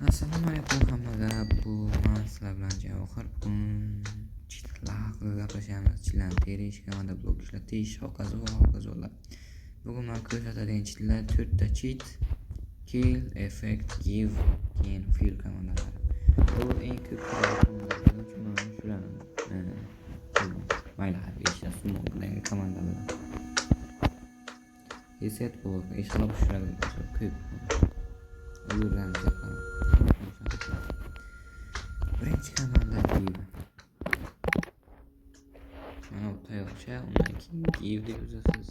Assalomu alaykum hammaga. Bu men sizlar bilan Javohir. Bugun cheatlar haqida gaplashamiz. Cheatlarni terish, kamera blok ishlatish, hokazo va hokazolar. Bugun men ko'rsatadigan cheatlar 4 ta cheat: kill, effect, give, keyin fill komandalari. Bu eng ko'p ko'radigan shularni mayli hali ishlatmoqdagi komandalar. Reset block ishlab shularni ko'p uyurlarni yapaman. Birinchi komanda give. Mana bu tayoqcha, undan keyin give deb yozasiz.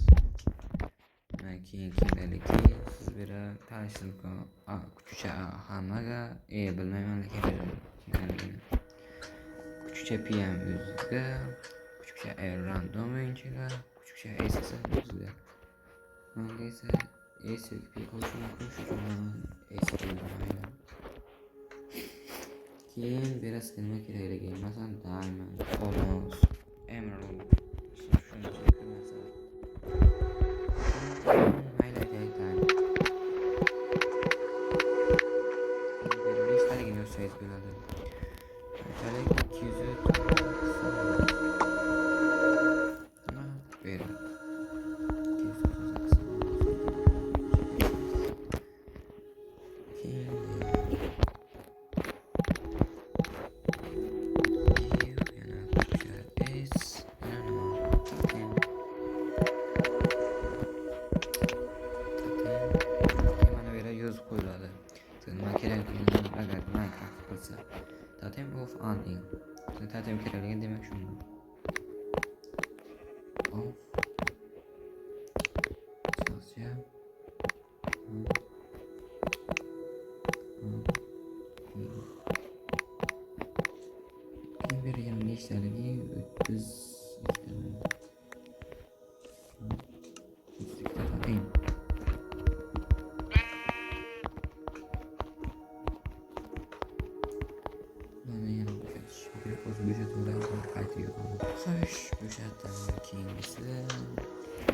Undan keyin kimlarniki siz bera tanishtirib kuchcha hammaga bilmayman lekin kimlarligini. Kuchcha PM yuzga, kuchcha random o'yinchiga, kuchcha SSL yuzga. Menga esa SSP qo'shib mumkin, shu SSP bilmayman. Keyin berasiz nima kerakligi, masalan diamond, olmos, emerald, shunday narsalar. Mayli aytaylik. Berishlarigini yozsangiz bo'ladi. Aytaylik 200 qo'yiladi. Nima kerakligini agar Minecraft qilsa, totem of hunting. Totem kerakligi demak shunda. Of Sosiya. Keyin bergan nechtaligi 32 Xo'sh, bo'shatdim. Keyingisi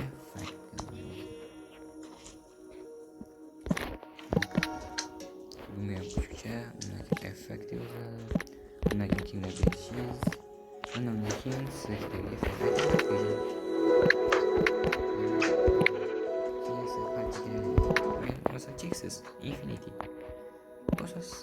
effect. Bunga ham kuchcha, undan keyin effect yozadi. Undan keyin berishingiz. Undan keyin sizga effect keyin siz cheksiz infinity bosasiz.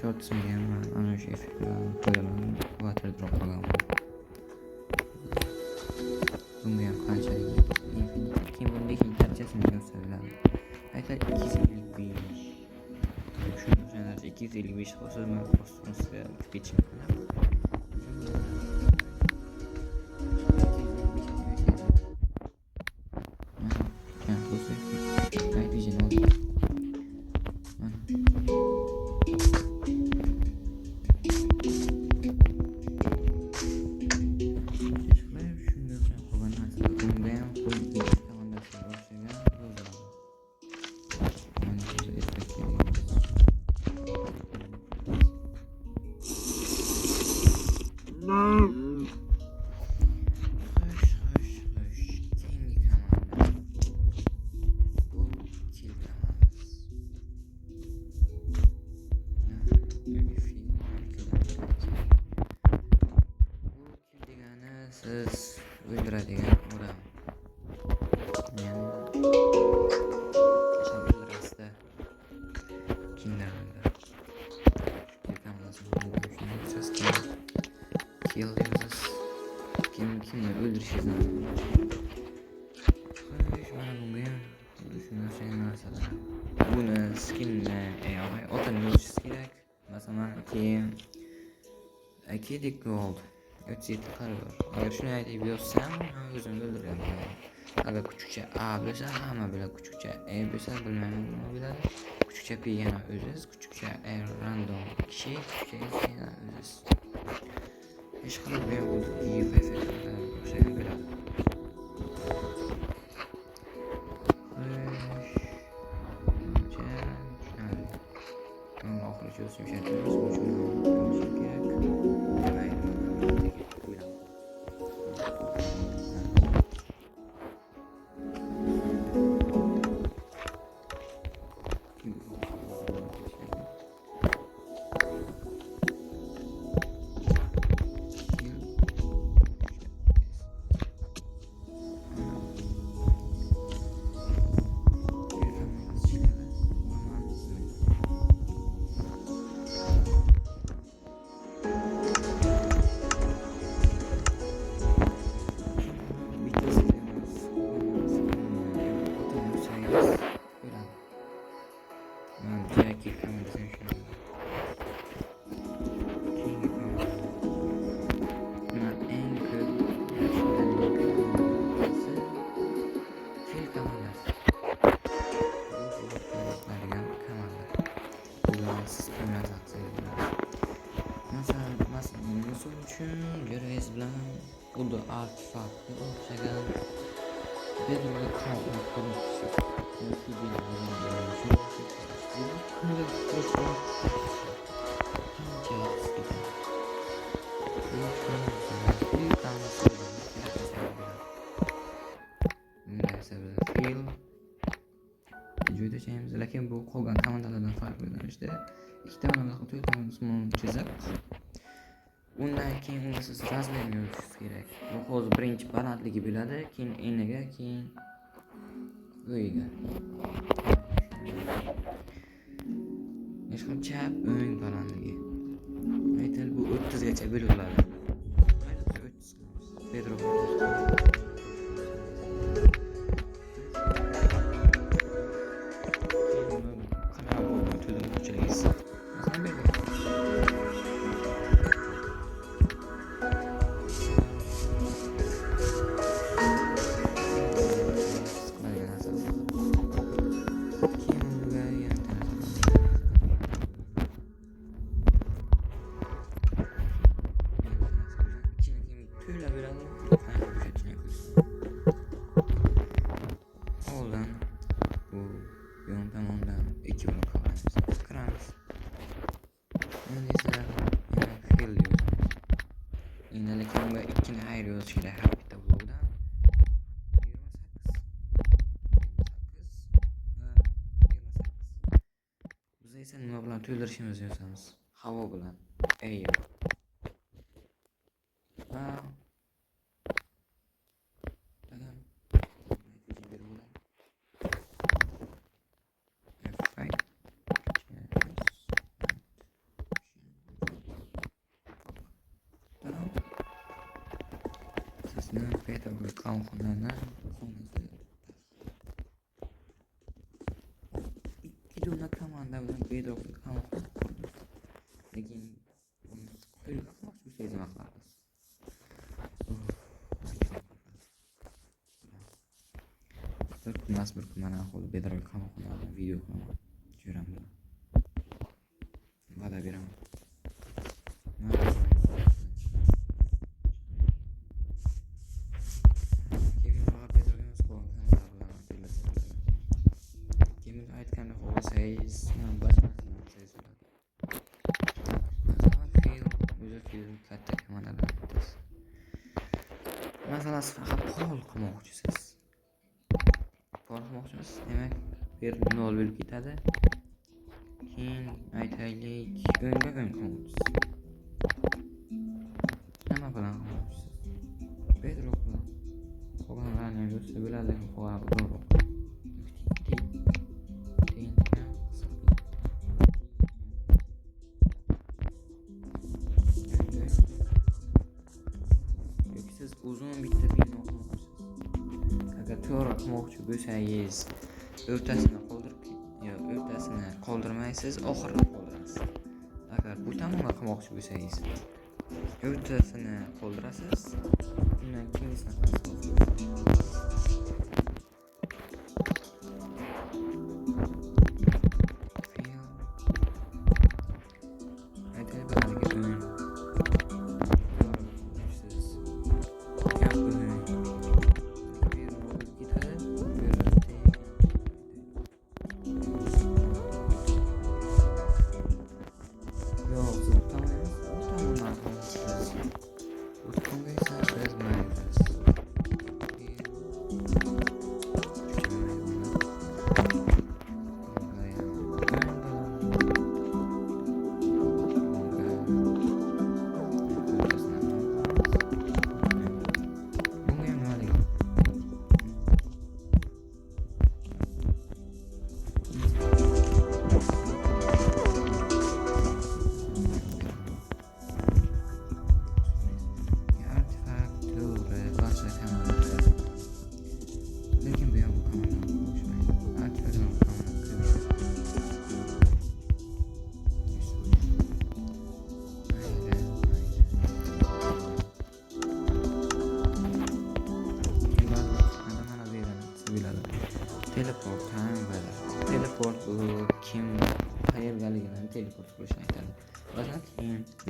Shots again, ana shu effektlarni qo'yaman, water drop qilgan. Bunga ham qanchalik infinity, keyin bunga ikkinchi darajasini ko'rsatadi. Aytadi 255. Shunday 255 hozir men kosmosga ketishim kerak. Siz o'ldiradigan odam. Yani o'ldirasizda kimlarnidir. Siz kill deysiz. Kimni o'ldirishingizni. Xo'sh, mana bunga shunday narsalar. Buni skinni otini yozish kerak. Masalan, keyin Kid Gold 37 qaror. Agar shuni aytib yozsam, o'zimni o'ldiraman. Agar kuchukcha A bo'lsa, hamma biladi. Kuchukcha E bo'lsa, bilmayman nima biladi. Kuchukcha P yana o'ziz, kuchukcha R random kishi, kuchukcha S yana o'ziz. Hech qanday bu yo'q. O'xshagan biladi. Oxiri cho'zishim kerak. Bu da artefaktı o'xshagan bir qanday quruvchisi. Yoki lekin bu qolgan komandalardan farqli yo'nalishda ikkita to'rtta chizib undan keyin uni siz razmerni yo'lishingiz kerak. Bu hozir birinchi balandligi bo'ladi, keyin eniga, keyin o'yiga. Ishqil chap o'ng balandligi. Aytil bu 30 gacha bo'ladi. 30 Pedro esa nima bilan to'ldirishimizni yozamiz. Havo bilan. Air. Sizni pedagog qonunlarni Iduna komanda bilan bedroqlik qilmoqchi qurdik. Lekin uni qo'yib qilmoqchi bo'lsangiz nima qilasiz? Bir kun mana hozir bedroqlik qilmoqchiman, video qilaman. Ko'raman. Va'da beraman. Masalan, faqat pol qilmoqchisiz. Demak, bir 0 bo'lib ketadi. Keyin aytaylik, o'ngga qilmoqchisiz. Nima bilan qilmoqchisiz? Bedroq bilan. Qolganlarni bo'lsa bo'ladi, qolgan uzunroq. Uzun bitta bino qilmoqchisiz. Agar to'g'ri qilmoqchi bo'lsangiz, o'rtasini qoldirmaysiz, oxirida qoldirasiz. Agar bu tomonga qilmoqchi bo'lsangiz, o'rtasini qoldirasiz, undan keyin teleport teleport bu kim qayergaligini teleport qilishni aytadi. Masalan,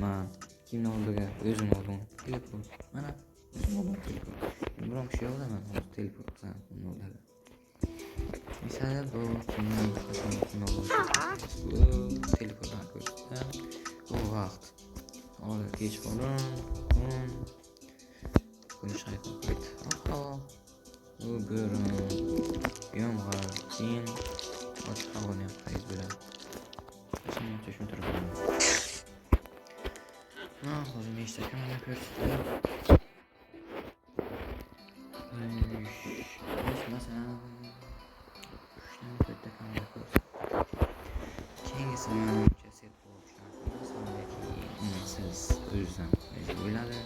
men kimni oldiga o'zim oldim teleport. Mana o'zim oldim teleport. Biroq kishi yo'qdaman, teleport qilsam bo'ladi. Misali bu kimni oldim telefondan ko'rsam bu vaqt hozir kech qolin buni shayton qo'ydi. Bu bo'ron yomg'ir keyin ochiq havoni ham qayz bo'ladi. Shunga tushuntirib beraman. Hozir nechta kamera ko'rsatdi. Masalan 3 ta kamera ko'rsatdi. Keyingisi menimcha set bo'lishadi. Siz o'zingizdan o'yladi.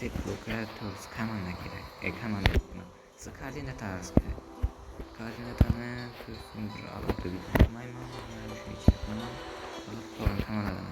Set blokatorsiz komanda kerak. Komanda siz koordinatorsiz kerak. Koordinatorni bir alohida bilmayman. Shuning uchun aytaman. To'g'ri kameradan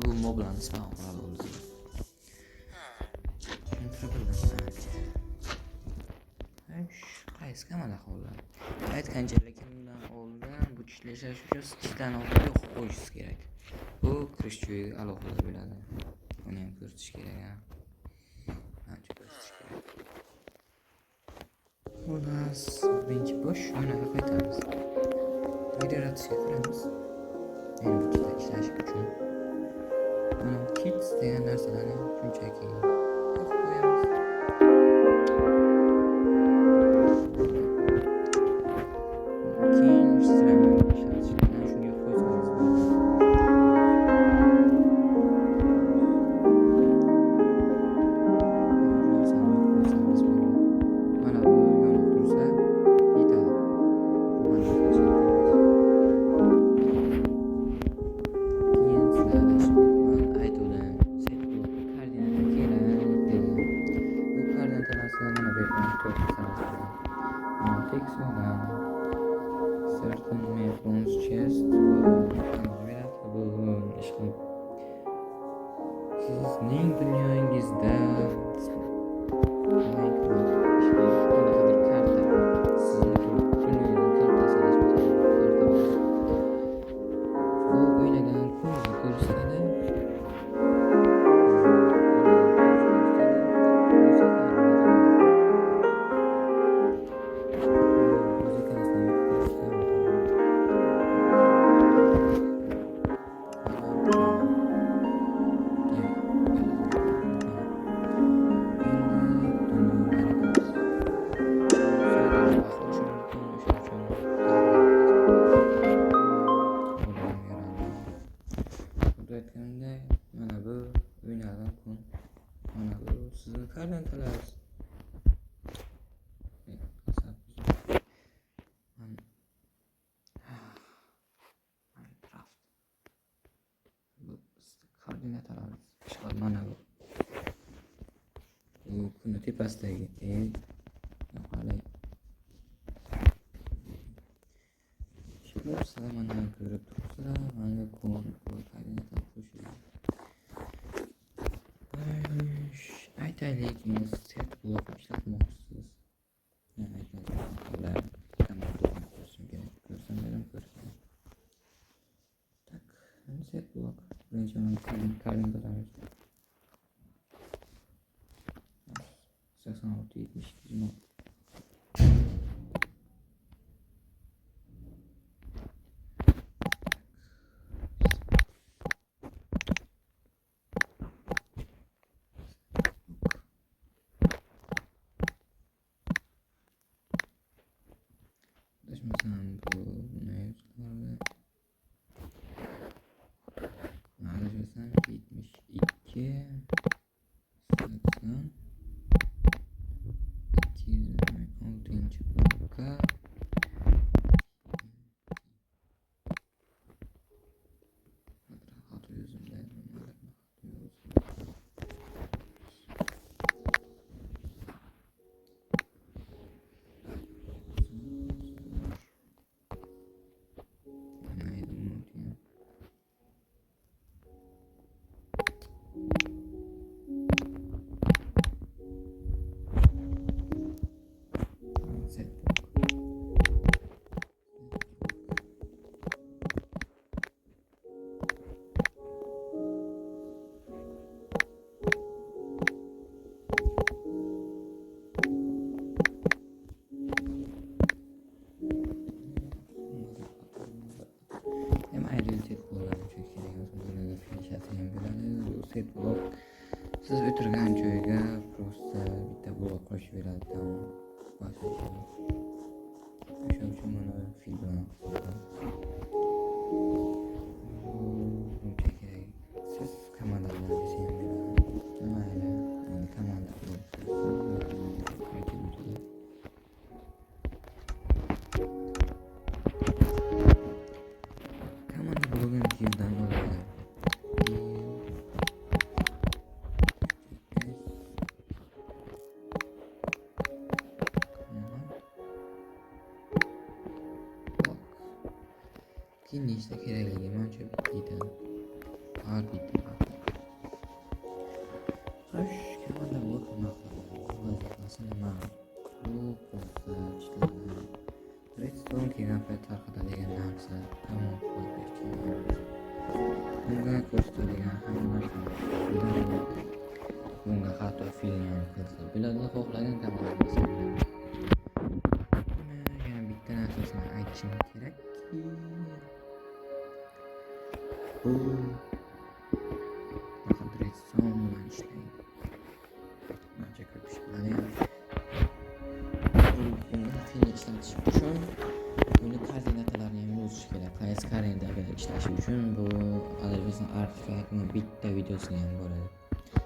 bu moblarni ismini qiladi o'zi. Qaysi kamera qoldi? Aytganchalik bundan oldin bu ishlash uchun sizdan oldin yo'q qo'yishingiz kerak. Bu kirish joyi alohida bo'ladi. Buni ham ko'rsatish kerak. Ancha ko'rsatish kerak. Xullas, birinchi bosh o'ynaga qaytamiz. Federatsiyaga kiramiz. Endi bu ishlash uchun kits degan narsalarni shunchaki yo'q qo'yamiz. Keyin istiraman ishlatishdan shunga qo'ysangiz bo'ladi. Mana bu yonib tursa yetadi. Keyin sizlar certain weapons chest sizning dunyoingizda mana bu o'ynagan kun, mana bu sizni koordinatalarsiz. Koordinatalarimiz mana bu. Bu kunni tepasidagi yoqali sizlar mana ko'rib turibsizlar, manga koordinator qo'shildi. Aytaylik, endi set blok ishlatmoqchisiz. Aytaylik, ko'rsam ko'rsin. Tak, set blok. Birinchi kalendarimiz 86-72 Adashmasam bu mevzularga adashmasam 72 80 226 blokka xato yozimda set hem ayrı set bloklarni çok kerak bo'lsa bularga fleshasi ham beradi. Bu set blok siz o'tirgan joyga просто bitta blok qo'shib beradi. Tamam. O'sha uchun mana fil bilan hisoblayman. Buncha kerak. Siz komandalar desa ham beradi. Mayli, endi komanda komanda blogini kiyimdan oladi. Keyin nechta kerakligi mancha bittadan har bitta. Xo'sh, komanda blok vazifasi nima? Bu ko'rsatishlarni redstone kelgan payt tarqatadigan narsa. Tamom qilib berishimiz. Bunga ko'rsatadigan hamma narsani bunga hatto filni ham qilsa biladi, xohlagan komandasi. Yana bitta narsasini aytishim kerakki, bu faqat redstone bilan ishlaydi. Barcha ko'p ish biladi ham. Bunga filni ishlatish uchun buni koordinatalarni ham yozish kerak. Qaysi koordinataga ishlashi uchun bu Adabiyotning arxifaktni bitta videosida ham bo'ladi.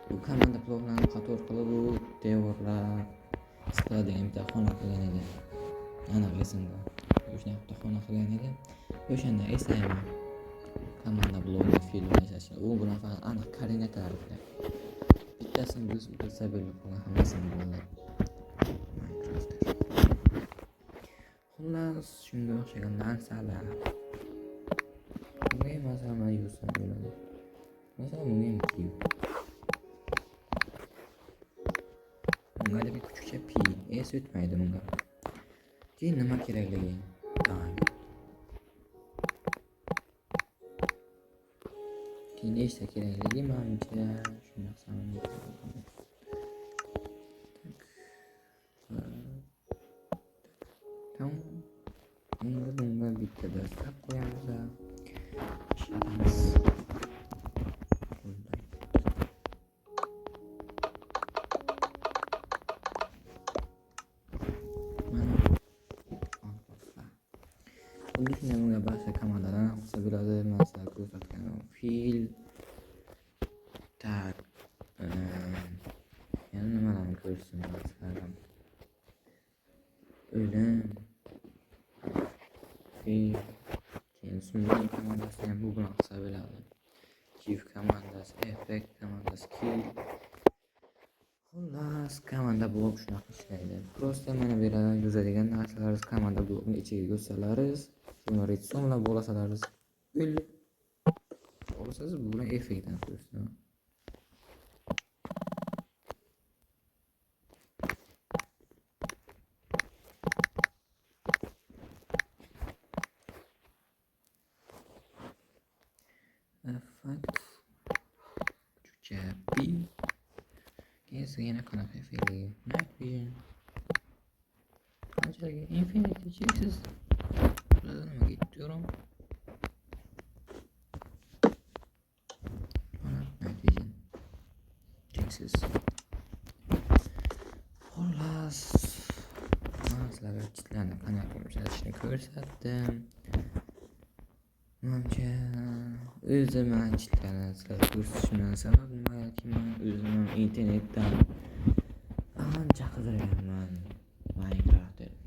Bu komanda bloklarni qator qilib bu devorlar siqiladigan bitta xona qilgan edi. Aniq esimda. O'sha bitta xona qilgan edi. O'shanda eslayman. Komanda blokni filni ishlashi. U bilan faqat aniq koordinatalar kerak. Bittasini bilsa bo'lib qolgan, hammasini biladi. Xullas, shunga o'xshagan narsalar. Bunga masalan yozsam bo'ladi. Masalan, bunga ham kiyib. Bunga bir kuchukcha pi, es o'tmaydi bunga. Keyin nima kerakligi? Keyin nechta kerakligi menimcha shu narsani tamam. Bunga bitta dastlab qo'yamiz. Ishlatamiz. Bunga bunga barcha komandalar hisoblanadi. Masalan, ko'rsatgan fil tak yana nimalarni ko'rsin masalan o'lim fil keyin sun'iy komandasi ham bu bilan hisoblanadi. Shift komandasi, effekt komandasi, kill. Xullas, komanda blok shunaqa ishlaydi. Prosta mana bu yerda yozadigan narsalar komanda blokni ichiga yozsalaringiz Buni retsonlab bo'lasalarsiz o'lib bo'lsangiz bu bilan effektdan ko'rsin. Effekt chuchapi yana qanaqa effektli night vision qanchaga infinity cheksiz nimaga aytiyorum mana night vision cheksiz xullas man sizlarga chitlarni qanaqa yumshatishni ko'rsatdim. Menimcha o'zim man chitlarni sizlarga ko'rsatishimdan sabab nimaiki man o'zim internetdan ancha qidirganman.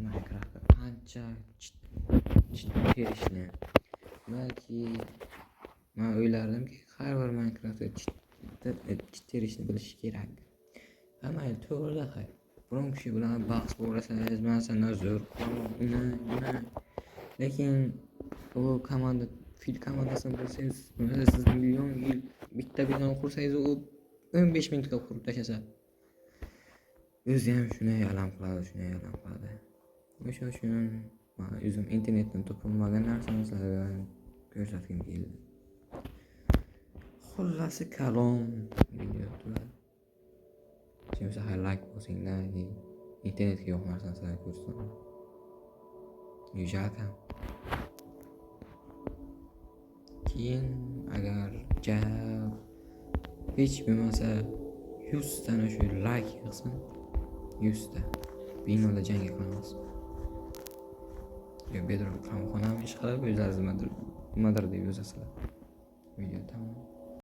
Minecraftda qancha chit terishni balki men o'ylardimki har bir Minecraftda chit terishni bilish kerak. Hamma to'g'rida hay. Biron kishi bilan bahs bo'lasangiz men sendan zo'r uni lekin u komanda fil komandasini bilsangiz siz million yil bitta bino qursangiz u 15 minutga qurib tashlasa o'zi ham shunday alam qiladi. O'sha uchun men o'zim internetdan topilmagan narsani sizlarga ko'rsatgim keldi. Xullasi kalom video turadi. Kimsa like bosinglar, internetga yo'q narsani sizlarga ko'rsataman. Yujalkam. Keyin agar hech bo'lmasa 100 tani shu like yig'sin, 100 ta binoda jang qilamiz. Yo bedroq qamoqxonami ish qilib o'zlaringiz nimadir deb yozasizlar. Video tamom.